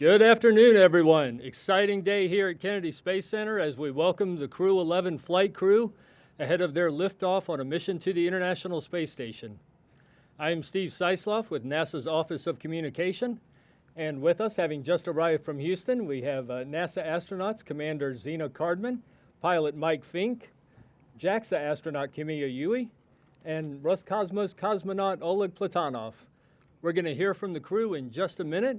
Good afternoon, everyone. Exciting day here at Kennedy Space Center as we welcome the Crew-11 flight crew ahead of their liftoff on a mission to the International Space Station. I am Steve Seisloff with NASA's Office of Communication, and with us, having just arrived from Houston, we have NASA astronauts Commander Zena Cardman, pilot Mike Fincke, JAXA astronaut Kimiya Yui, and Roscosmos cosmonaut Oleg Platonov. We're going to hear from the crew in just a minute,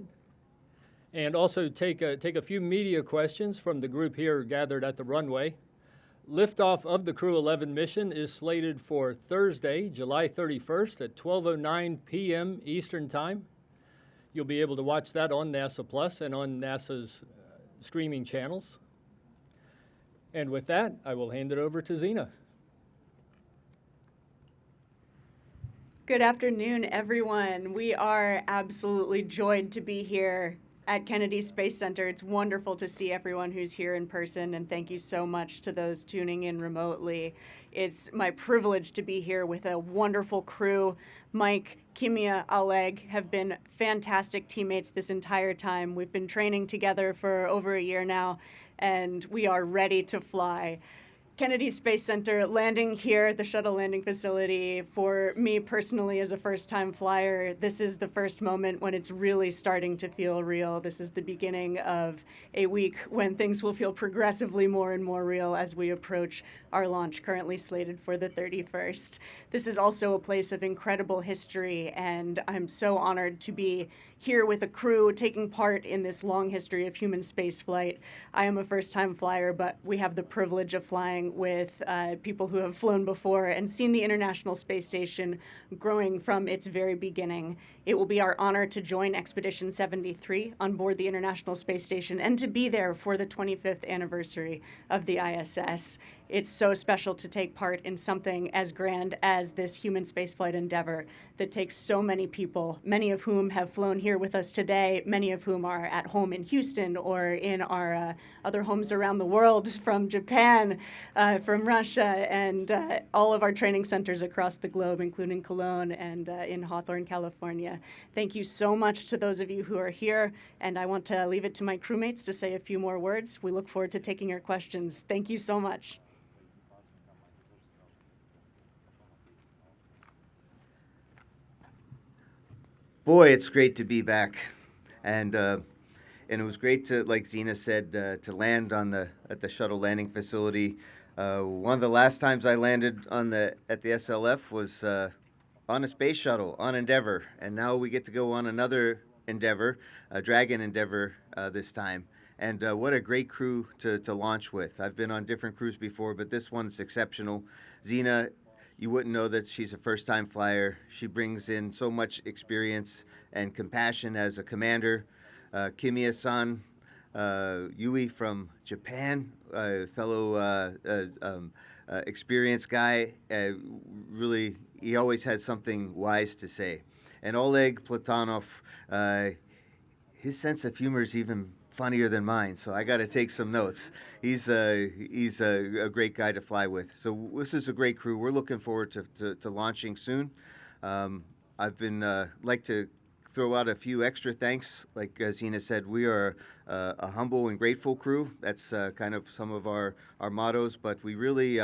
and also take a few media questions from the group here gathered at the runway. Liftoff of the Crew-11 mission is slated for Thursday, July 31st at 12:09 p.m. Eastern Time. You'll be able to watch that on NASA Plus and on NASA's streaming channels. And with that, I will hand it over to Zena. Good afternoon, everyone. We are absolutely joyed to be here at Kennedy Space Center. It's wonderful to see everyone who's here in person, and thank you so much to those tuning in remotely. It's my privilege to be here with a wonderful crew. Mike, Kimiya, Oleg have been fantastic teammates this entire time. We've been training together for over a year now, and we are ready to fly. Kennedy Space Center landing here at the shuttle landing facility, for me personally as a first-time flyer, this is the first moment when it's really starting to feel real. This is the beginning of a week when things will feel progressively more and more real as we approach our launch, currently slated for the 31st. This is also a place of incredible history, and I'm so honored to be here with a crew taking part in this long history of human spaceflight. I am a first-time flyer, but we have the privilege of flying with people who have flown before and seen the International Space Station growing from its very beginning. It will be our honor to join Expedition 73 on board the International Space Station and to be there for the 25th anniversary of the ISS. It's so special to take part in something as grand as this human spaceflight endeavor that takes so many people, many of whom have flown here with us today, many of whom are at home in Houston or in our other homes around the world, from Japan, from Russia, and all of our training centers across the globe, including Cologne and in Hawthorne, California. Thank you so much to those of you who are here, and I want to leave it to my crewmates to say a few more words. We look forward to taking your questions. Thank you so much. Boy, it's great to be back, and it was great to, like Zena said, to land at the shuttle landing facility. One of the last times I landed at the SLF was on a space shuttle on Endeavour, and now we get to go on another Endeavour, Dragon Endeavour this time. And what a great crew to launch with. I've been on different crews before, but this one's exceptional. Zena, you wouldn't know that she's a first-time flyer. She brings in so much experience and compassion as a commander. Kimiya-san Yui from Japan, fellow experienced guy. Really, he always has something wise to say. And Oleg Platonov, his sense of humor is even funnier than mine, so I got to take some notes. He's a great guy to fly with. So this is a great crew. We're looking forward to launching soon. I've been like to throw out a few extra thanks. Like Zena said, we are a humble and grateful crew. That's kind of some of our mottos. But we really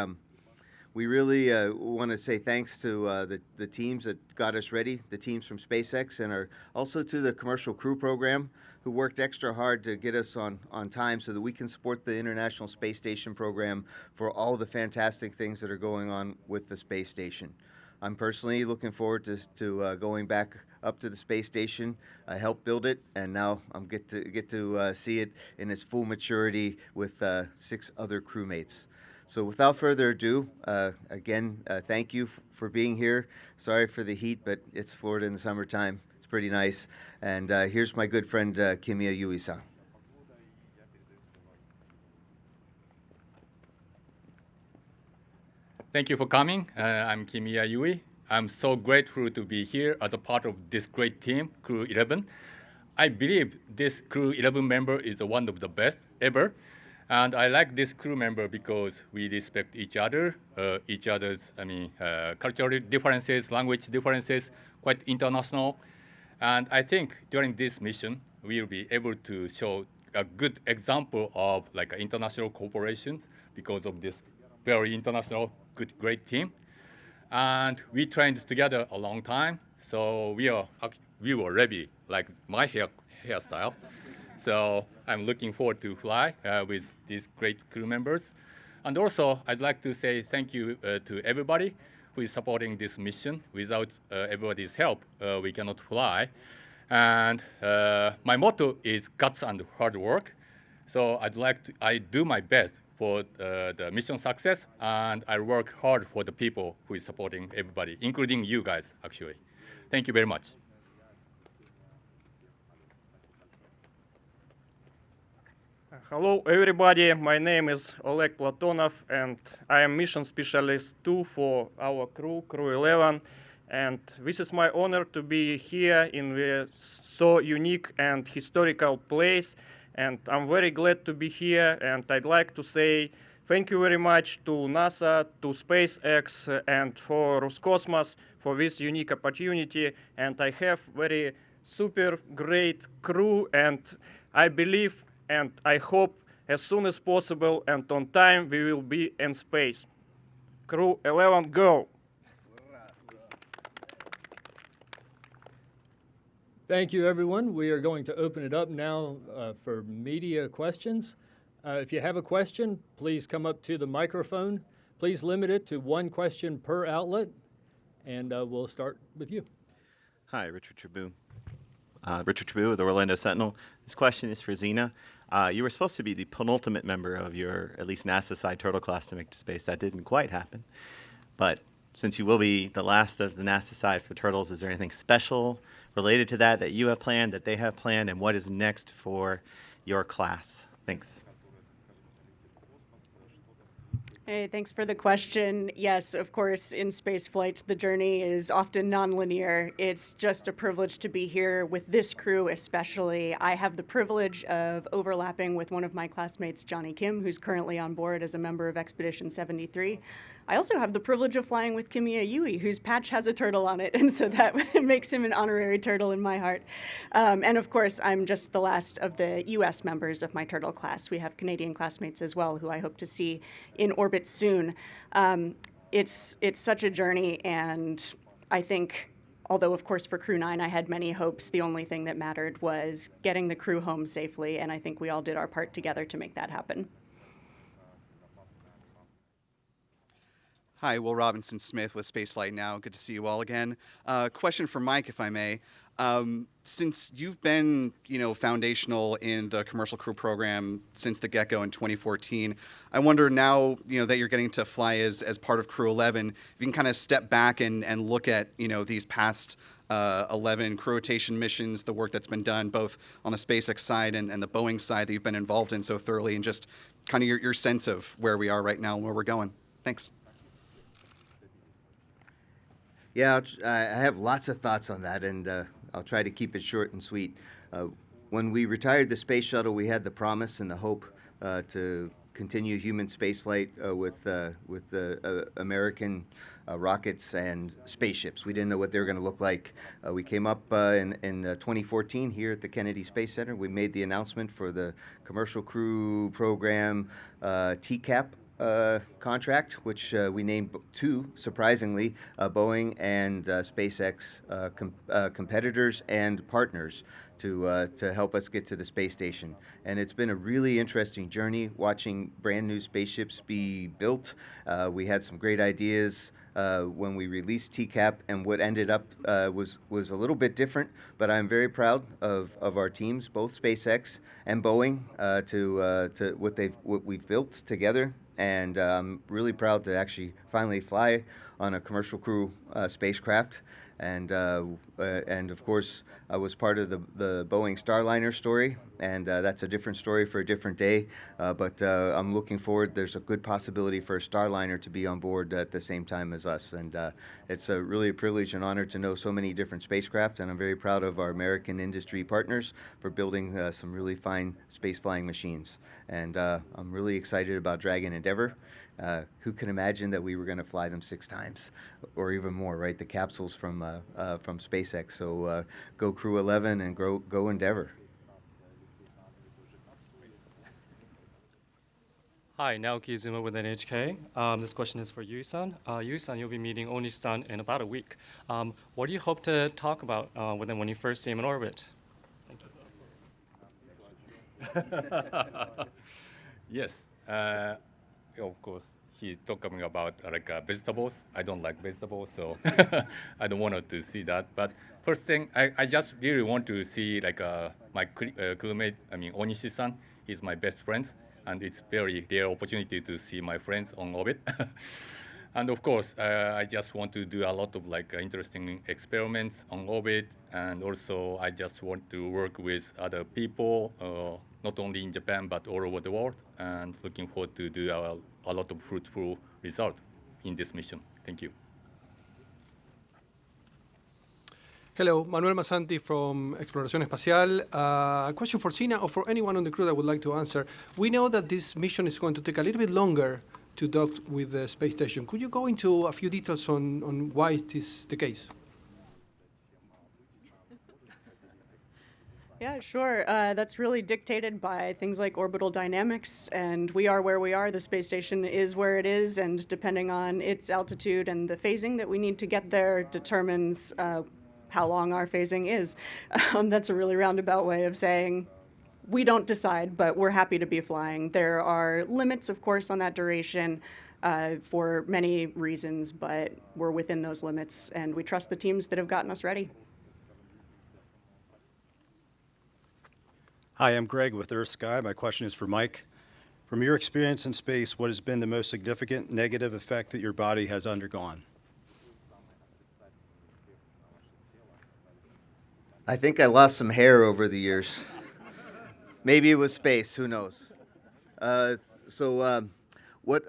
want to say thanks to the teams that got us ready, the teams from SpaceX, and also to the Commercial Crew Program, who worked extra hard to get us on time so that we can support the International Space Station program for all the fantastic things that are going on with the space station. I'm personally looking forward to going back up to the space station. I helped build it, and now I'm get to see it in its full maturity with 6 other crewmates. So without further ado, again, thank you for being here. Sorry for the heat, but it's Florida in the summertime. It's pretty nice. And here's my good friend, Kimiya Yui-san. Thank you for coming. I'm Kimiya Yui. I'm so grateful to be here as a part of this great team, Crew-11. I believe this Crew-11 member is one of the best ever. And I like this crew member because we respect each other's, cultural differences, language differences, quite international. And I think during this mission, we will be able to show a good example of like international corporations because of this very international, good, great team. And we trained together a long time, so we were ready, like my hairstyle. So I'm looking forward to fly with these great crew members. And also, I'd like to say thank you to everybody who is supporting this mission. Without everybody's help, we cannot fly. And my motto is guts and hard work. So I do my best for the mission success, and I work hard for the people who is supporting everybody, including you guys, actually. Thank you very much. Hello, everybody. My name is Oleg Platonov, and I am mission specialist 2 for our Crew-11. And this is my honor to be here in the so unique and historical place. And I'm very glad to be here. And I'd like to say thank you very much to NASA, to SpaceX, and for Roscosmos for this unique opportunity. And I have very super great crew, and I believe and I hope as soon as possible and on time we will be in space. Crew-11, go! Thank you, everyone. We are going to open it up now for media questions. If you have a question, please come up to the microphone. Please limit it to one question per outlet, and we'll start with you. Hi, Richard Tribou. Richard Tribou of the Orlando Sentinel. This question is for Zena. You were supposed to be the penultimate member of your, at least NASA side, Turtle class to make it to space. That didn't quite happen. But since you will be the last of the NASA side for Turtles, is there anything special related to that that you have planned, that they have planned, and what is next for your class? Thanks. Hey, thanks for the question. Yes, of course, in spaceflight, the journey is often nonlinear. It's just a privilege to be here with this crew especially. I have the privilege of overlapping with one of my classmates, Johnny Kim, who's currently on board as a member of Expedition 73. I also have the privilege of flying with Kimiya Yui, whose patch has a turtle on it, and so that makes him an honorary turtle in my heart. And of course, I'm just the last of the US members of my turtle class. We have Canadian classmates as well, who I hope to see in orbit soon. It's such a journey, and I think, although of course for Crew 9 I had many hopes, the only thing that mattered was getting the crew home safely, and I think we all did our part together to make that happen. Hi, Will Robinson-Smith with Spaceflight Now. Good to see you all again. Question for Mike, if I may. Since you've been, foundational in the commercial crew program since the get-go in 2014, I wonder now, that you're getting to fly as part of Crew-11, if you can kind of step back and look at, these past 11 crew rotation missions, the work that's been done both on the SpaceX side and the Boeing side that you've been involved in so thoroughly, and just kind of your sense of where we are right now and where we're going. Thanks. Yeah, I have lots of thoughts on that, and I'll try to keep it short and sweet. When we retired the space shuttle, we had the promise and the hope to continue human spaceflight with the American rockets and spaceships. We didn't know what they were going to look like. We came up in 2014 here at the Kennedy Space Center. We made the announcement for the commercial crew program TCAP contract, which we named two, surprisingly, Boeing and SpaceX competitors and partners to help us get to the space station. And it's been a really interesting journey watching brand new spaceships be built. We had some great ideas when we released TCAP, and what ended up was a little bit different, but I'm very proud of our teams, both SpaceX and Boeing, to what we've built together. And I'm really proud to actually finally fly on a commercial crew spacecraft. And of course, I was part of the Boeing Starliner story, and that's a different story for a different day. But I'm looking forward. There's a good possibility for a Starliner to be on board at the same time as us, and it's really a privilege and honor to know so many different spacecraft. And I'm very proud of our American industry partners for building some really fine space flying machines. And I'm really excited about Dragon Endeavour. Who can imagine that we were going to fly them 6 times, or even more, right? The capsules from SpaceX. So go Crew-11 and go Endeavour. Hi, Naoki Izuma with NHK. This question is for Yui-san. Yui-san, you'll be meeting Onishi-san in about a week. What do you hope to talk about with him when you first see him in orbit? Thank you. Yes, of course. He talking about vegetables. I don't like vegetables, so I don't want to see that. But first thing, I just really want to see my crewmate. I mean, Onishi-san. He's my best friend, and it's very rare opportunity to see my friends on orbit. And of course, I just want to do a lot of interesting experiments on orbit, and also I just want to work with other people, not only in Japan but all over the world, and looking forward to do a lot of fruitful result in this mission. Thank you. Hello, Manuel Masanti from Exploración Espacial. A question for Zena or for anyone on the crew that would like to answer. We know that this mission is going to take a little bit longer to dock with the space station. Could you go into a few details on why is this the case? Yeah, sure. That's really dictated by things like orbital dynamics, and we are where we are. The space station is where it is, and depending on its altitude and the phasing that we need to get there determines how long our phasing is. That's a really roundabout way of saying we don't decide, but we're happy to be flying. There are limits, of course, on that duration for many reasons, but we're within those limits, and we trust the teams that have gotten us ready. Hi, I'm Greg with Earth Sky. My question is for Mike. From your experience in space, what has been the most significant negative effect that your body has undergone? I think I lost some hair over the years. Maybe it was space, who knows? I'm going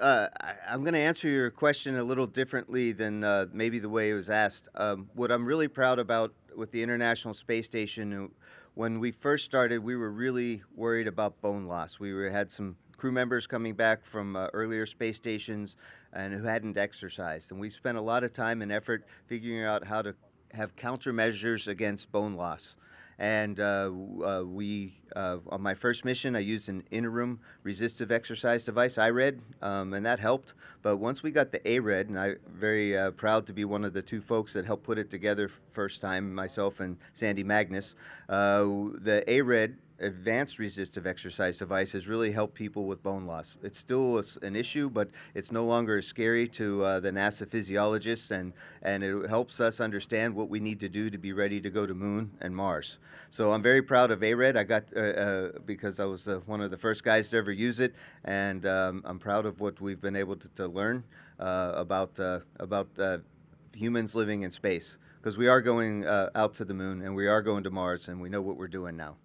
to answer your question a little differently than maybe the way it was asked. What I'm really proud about with the International Space Station, when we first started, we were really worried about bone loss. Had some crew members coming back from earlier space stations and who hadn't exercised. And we spent a lot of time and effort figuring out how to have countermeasures against bone loss. And on my first mission, I used an interim resistive exercise device, IRED, and that helped. But once we got the ARED, and I'm very proud to be one of the two folks that helped put it together first time, myself and Sandy Magnus, the ARED, advanced resistive exercise device, has really helped people with bone loss. It's still an issue, but it's no longer as scary to the NASA physiologists, and it helps us understand what we need to do to be ready to go to Moon and Mars. So I'm very proud of ARED. I got because I was one of the first guys to ever use it, and I'm proud of what we've been able to learn about humans living in space, because we are going out to the Moon and we are going to Mars, and we know what we're doing now.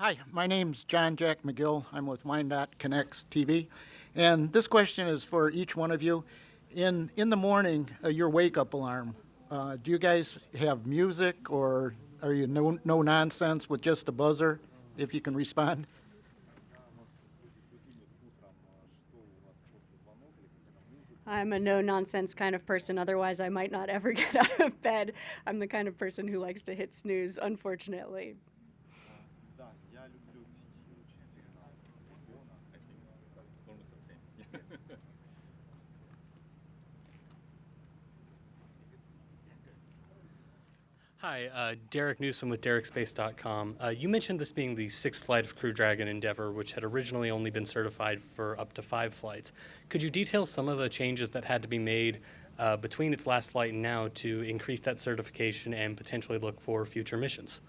Hi, my name's John Jack McGill. I'm with Wyandotte Connects TV. And this question is for each one of you. In the morning, your wake-up alarm, do you guys have music, or are you no nonsense with just a buzzer, if you can respond? I'm a no-nonsense kind of person, otherwise I might not ever get out of bed. I'm the kind of person who likes to hit snooze, unfortunately. Hi, Derek Newsom with DerekSpace.com. You mentioned this being the sixth flight of Crew Dragon Endeavour, which had originally only been certified for up to 5 flights. Could you detail some of the changes that had to be made between its last flight and now to increase that certification and potentially look for future missions?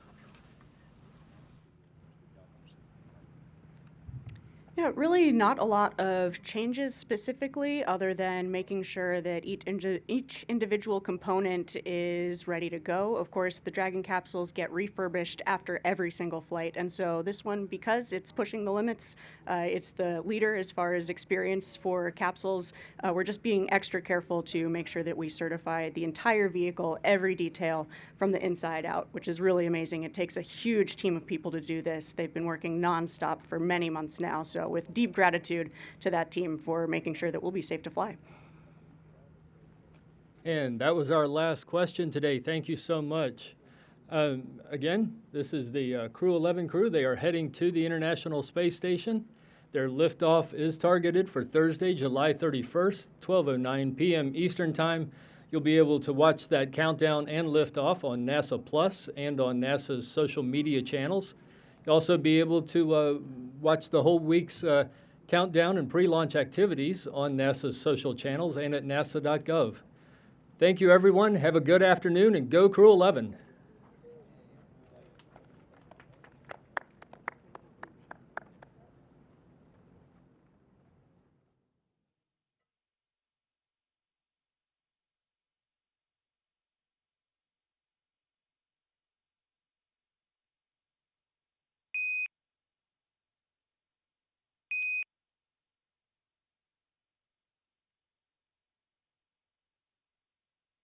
Yeah, really not a lot of changes specifically, other than making sure that each individual component is ready to go. Of course, the Dragon capsules get refurbished after every single flight, and so this one, because it's pushing the limits, it's the leader as far as experience for capsules. We're just being extra careful to make sure that we certify the entire vehicle, every detail from the inside out, which is really amazing. It takes a huge team of people to do this. They've been working nonstop for many months now, so with deep gratitude to that team for making sure that we'll be safe to fly. And that was our last question today. Thank you so much. Again, this is the Crew-11 crew. They are heading to the International Space Station. Their liftoff is targeted for Thursday, July 31st, 12:09 p.m. Eastern Time. You'll be able to watch that countdown and liftoff on NASA Plus and on NASA's social media channels. You'll also be able to watch the whole week's countdown and pre-launch activities on NASA's social channels and at nasa.gov. Thank you, everyone. Have a good afternoon, and go Crew-11.